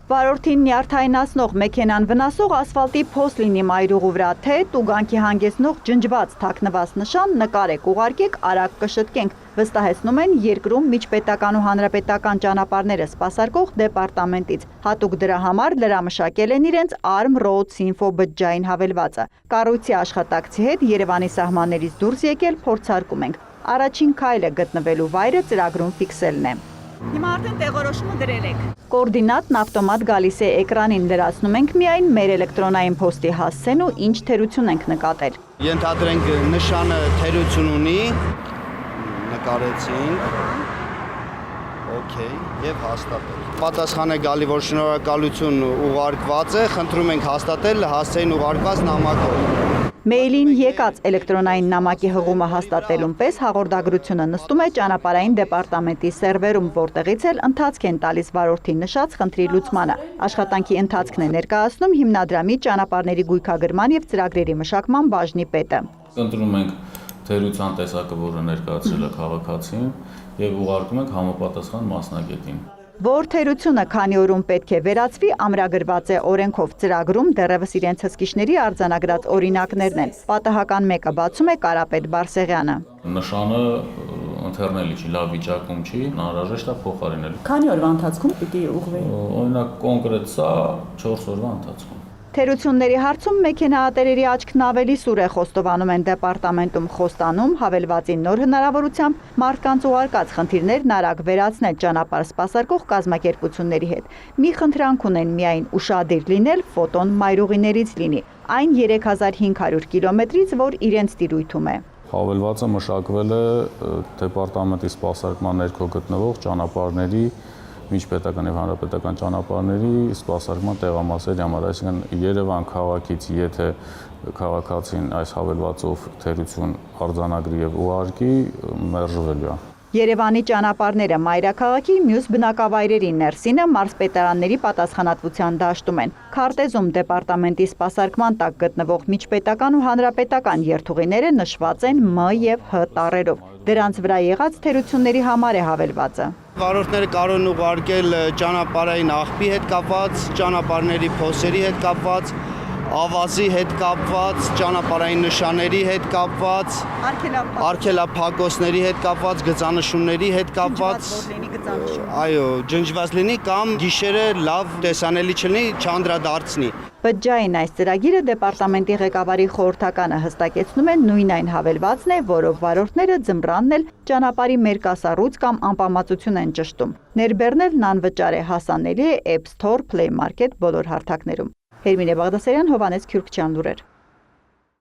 Վարորդին նյարդայնացնող մեքենան վնասող ասֆալտի փոս լինի մայրուղու վրա, թե տուգանքի հանգեցնող ջնջված թաքնված նշան նկարեք, ուղարկեք, արագ կշտկենք, վստահեցնում են երկրում միջպետական ու հանրապետական ճանապարհները սպասարկող դեպարտամենտից։ Հատուկ դրա համար լրամշակել են իրենց Arm Roads Info բջջային հավելվածը։ Կառույցի աշխատակցի հետ Երևանի սահմաններից դուրս եկել փորձարկում ենք։ Առաջին քայլը գտնվելու վայրը ծրագրում ֆիքսելն է։ Հիմա արդեն տեղորոշումը դրել եք։ Կոորդինատն ավտոմատ գալիս է էկրանին, լրացնում ենք միայն մեր էլեկտրոնային փոստի հասցեն ու ինչ թերություն ենք նկատել։ Ենթադրենք նշանը թերություն ունի, նկարեցինք, օքեյ, եւ հաստատել։ Պատասխան է գալի, որ շնորհակալություն ուղարկված է, խնդրում ենք հաստատել հասցեին ուղարկված նամակով։ Մեյլին եկած էլեկտրոնային նամակի հղումը հաստատելուն պես հաղորդագրությունը նստում է ճանապարհային դեպարտամենտի սերվերում, որտեղից էլ ընթացք են տալիս վարորդի նշած խնդրի լուծմանը։ Աշխատանքի ընթացքն է ներկայացնում հիմնադրամի ճանապարհների գույքագրման եւ ծրագրերի մշակման բաժնի պետը։ Ընտրում ենք թերության տեսակը, որը ներկայացրել է քաղաքացին, եւ ուղարկում ենք համապատասխան մասնագետին։ Որ թերությունը քանի օրում պետք է վերացվի, ամրագրված է օրենքով, ծրագրում դեռևս իրենց հսկիչների արձանագրած օրինակներն են։ Պատահական մեկը բացում է Կարապետ Բարսեղյանը։ Նշանը ընթերնելի չի, լավ վիճակում չի, անհրաժեշտ է փոխարինել։ Քանի օրվա ընթացքում պիտի ուղղվի։ Օրինակ կոնկրետ սա 4 օրվա ընթացքում։ Թերությունների հարցում մեքենաատերերի աչքն ավելի սուր է, խոստովանում են դեպարտամենտում, խոստանում հավելվածի նոր հնարավորությամբ մարդկանց ուղարկած խնդիրներն արագ վերացնել ճանապարհ սպասարկող կազմակերպությունների հետ։ Մի խնդրանք ունեն միայն ուշադիր լինել, ֆոտոն մայրուղիներից լինի, այն 3500 կիլոմետրից, որ իրենց տիրույթում է։ Հավելվածը մշակվել է դեպարտամենտի սպասարկման ներքո գտնվող ճանապարհների միջպետական եւ հանրապետական ճանապարհների սպասարկման տեղամասերի համար, այսինքն Երևան քաղաքից եթե քաղաքացին այս հավելվածով թերություն արձանագրի եւ ուղարկի, մերժվելու է։ Երևանի ճանապարհները մայրաքաղաքի մյուս բնակավայրերի ներսինը մարզպետարանների պատասխանատվության դաշտում են։ Քարտեզում դեպարտամենտի սպասարկման տակ գտնվող միջպետական ու հանրապետական երթուղիները նշված են M եւ H տառերով։ Դրանց վրա եղած թերությունների համար է հավելվածը։ Վարորդները կարող են ուղարկել ճանապարհային աղբի հետ կապված, ճանապարհների փոսերի հետ կապված, ավազի հետ կապված, ճանապարհային նշանների հետ կապված, արգելափակոսների հետ կապված, գծանշումների հետ կապված, այո, ջնջված լինի կամ գիշերը լավ տեսանելի չլինի, չանդրադարձնի։ Բջջային այս ծրագիրը դեպարտամենտի ղեկավարի խորհրդականը հստակեցնում է նույն այն հավելվածն է, որով վարորդները ձմռանն էլ ճանապարհի մերկասառույց կամ անպամացություն են ճշտում։ Ներբեռնելն անվճար է, հասանելի է App Store, Play Market բոլոր հարթակներում։ Հերմինե Բաղդասարյան, Հովհաննես Քյուրքչյան, լուրեր։